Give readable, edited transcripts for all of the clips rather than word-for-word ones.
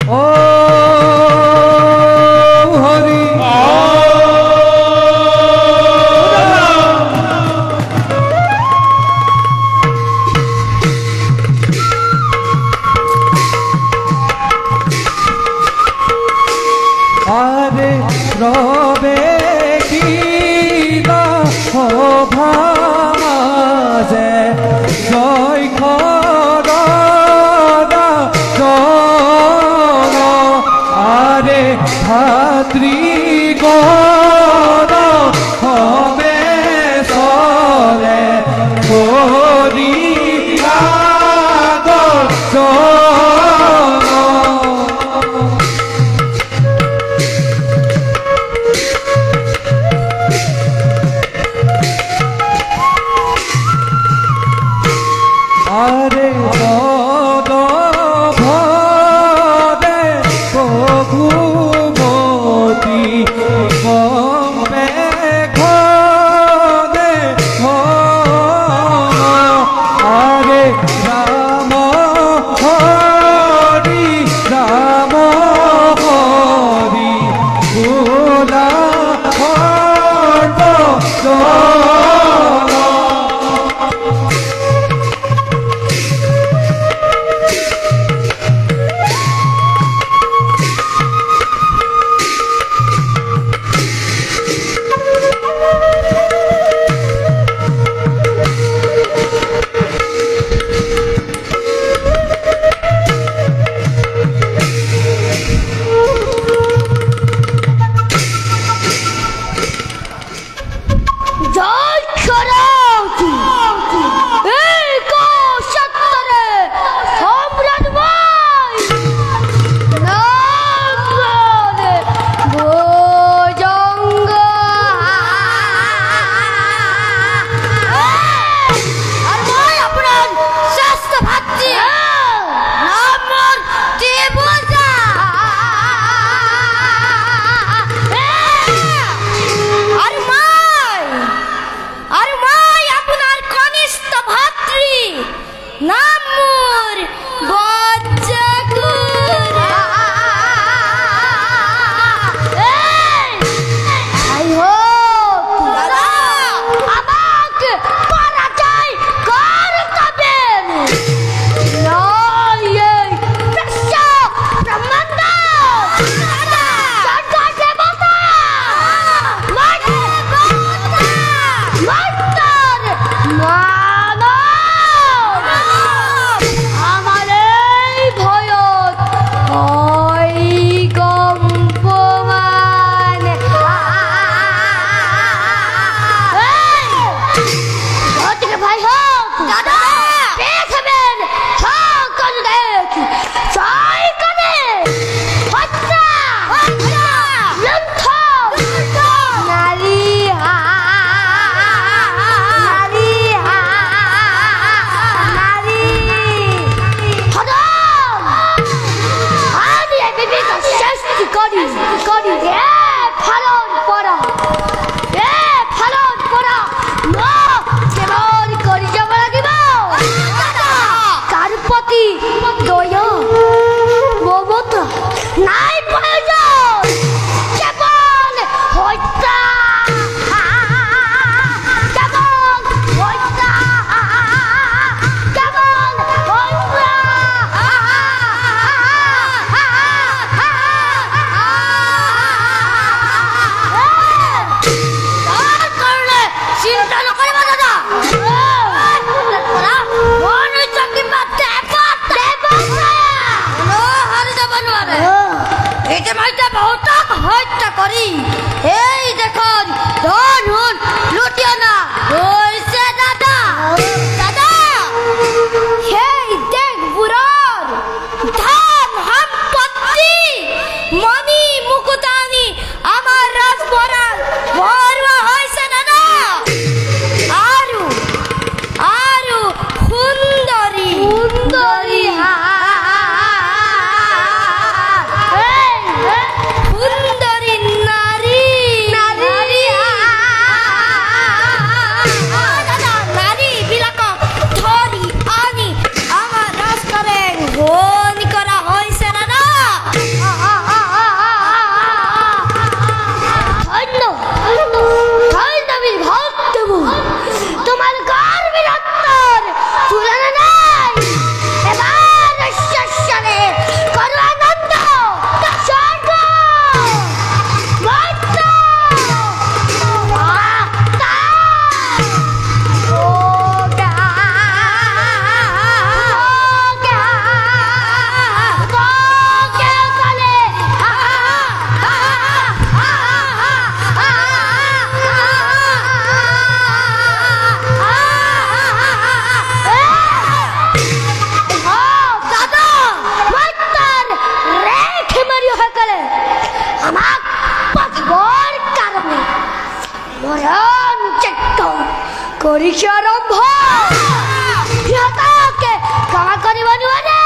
ও হরি আরে রবে কিনা ভাজে জয় খরা আরে ভাতৃ গণ হবে সরে করি আরে বদ ভরে প্রভুমতি কমে ঘরে আরে রাম হরি রাম হরি গোলা পৰীক্ষা আৰম্ভ সিহঁতকে কাম কৰিব নোৱাৰে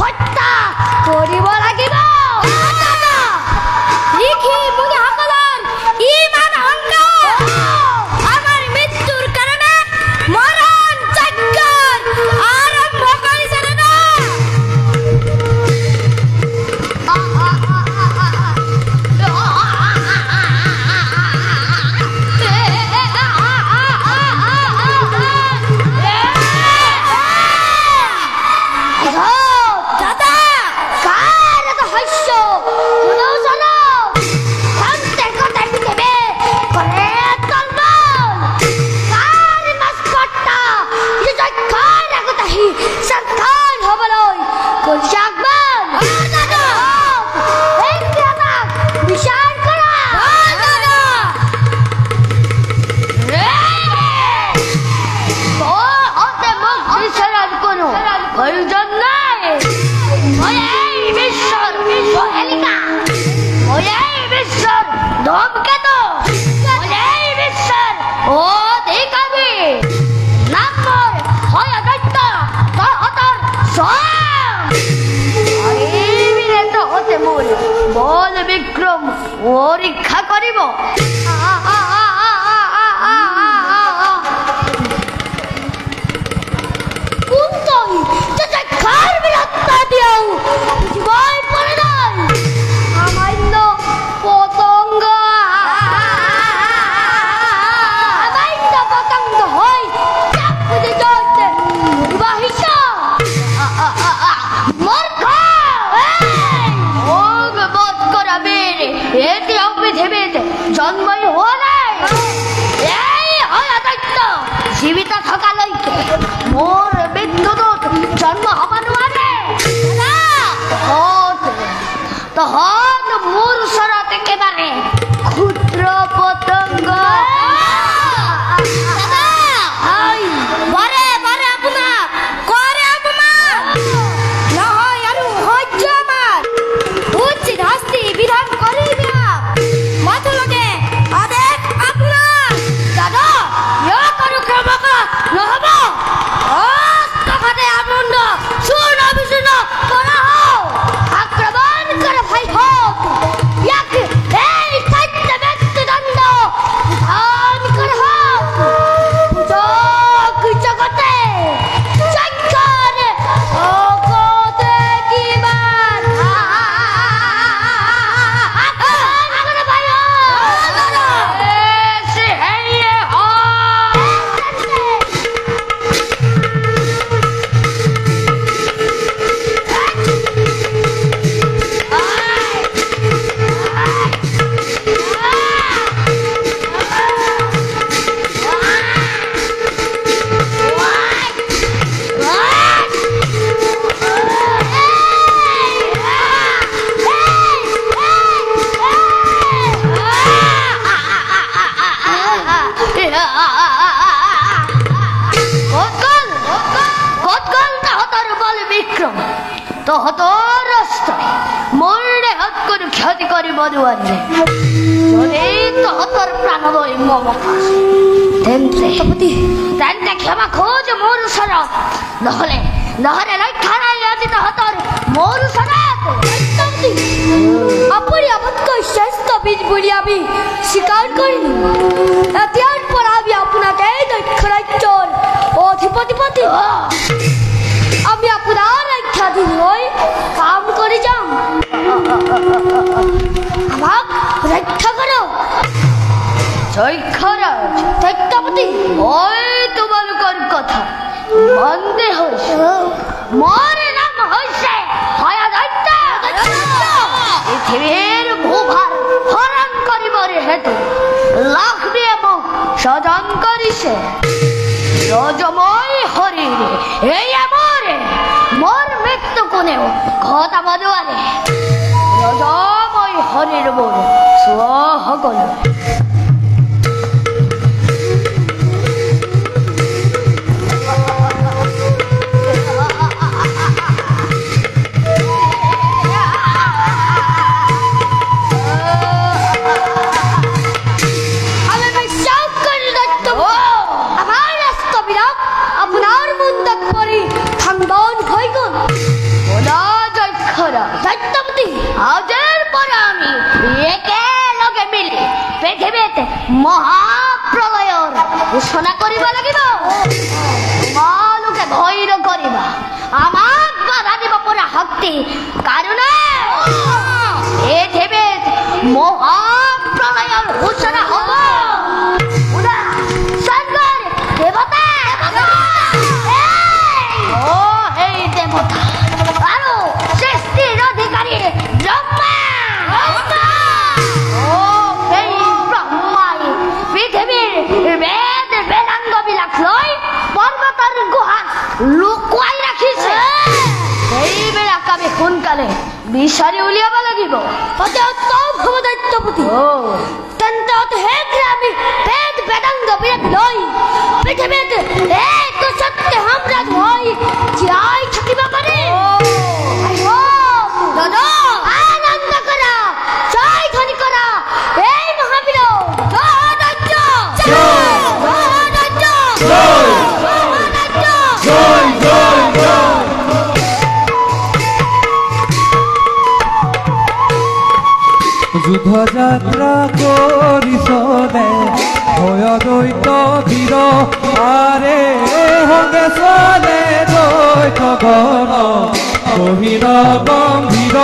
হত্যা কৰিব লাগিব লিখি মুনি সকলৰ ইমান অহংকাৰ আমাৰ মৃত্যুৰ কাৰণে মৰণ যজ্ঞ আৰম্ভ কৰিছে না বল বিক্ৰম পৰীক্ষা কৰিব সামান্য পতঙ্গ হয় জন্মই হোৱা নাই এই হয় আটাইত্য জীৱিত থকালৈকে মোৰ মৃত্যুদূত জন্ম হ'ব নোৱাৰে তহঁত মোৰ ওচৰত একেবাৰে ক্ষুদ্ৰ পতংগ তহঁতৰ ৰাস্তাই মোৰ দেহত কোনো ক্ষতি কৰিব নোৱাৰে যদি তহঁতৰ প্ৰাণলৈ মমতা তেন্তে ক্ষমা খোজ মোৰ ওচৰত নহ'লে ৰক্ষা নাই আজি তহঁতৰ মোৰ ওচৰত আপুনি আমাতকৈ শ্ৰেষ্ঠ বীৰ বুলি আমি স্বীকাৰ কৰিলো এতিয়াৰ পৰা আমি আপোনাক এই দক্ষ ৰাজ্যৰ অধিপতি পাতিম আমি আপোনাৰ ৰক্ষাধীন হৈ কাম কৰি যাম আমাক ৰক্ষা কৰক সত্যপতি মই তোমালোকৰ কথা মন্দে হৈছে মোৰ নাম হৈছে পৃথিৱীৰ ভূভাৰ হৰণ কৰিবৰ হেতু লক্ষ্মীয়ে মোক স্বজন কৰিছে ৰজময় শৰীৰে এয়া মোৰ মৃত্যু কোনেও ঘটাব নোৱাৰে ৰজময় শৰীৰ মোৰ চোৱা সকলো কৰা সত্যবতী আজেৰ পৰ আমি একেলগে মিলি পৃথিবীতে মহাপ্ৰলয়ৰ ঘোষণা কৰিবা লাগিব তোমালোকে ধৈৰ্য কৰিবা আমাক বাধা দিব পৰা শক্তি কাৰণ পৃথিবীত মহাপ্ৰলয়ৰ ঘোষণা হব স্বৰ্গৰ দেৱতা এই দেৱতা আৰু সৃষ্টিৰ অধিকাৰী ব্ৰহ্মা সেই ব্ৰহ্মাই পৃথিৱীৰ বেদ বেদাংগবিলাক লৈ পৰ্বতৰ গুহাত লুকুৱাই ৰাখিছে সেইবিলাক আমি সোনকালে বিচাৰি উলিয়াব লাগিব দৈত্যপতি তেন্তে অতি শীঘ্ৰে আমি বেদ বেদাংগবিলাক লৈ পৃথিৱীত এক সত্য সম্ৰাট হৈ জীয়াই থাকিব পাৰিম আনন্দ কৰা জয় ধ্বনি কৰা এই মহাবীৰ জয় দৈত্য জয় দৈত্য জয় দৈত্য জয় জয় জয় যুদ্ধ যাত্রা করিছনে ভয় দৈত বীর আরে হঙ্গে চলে দৈত গণ গভীর গম্ভীর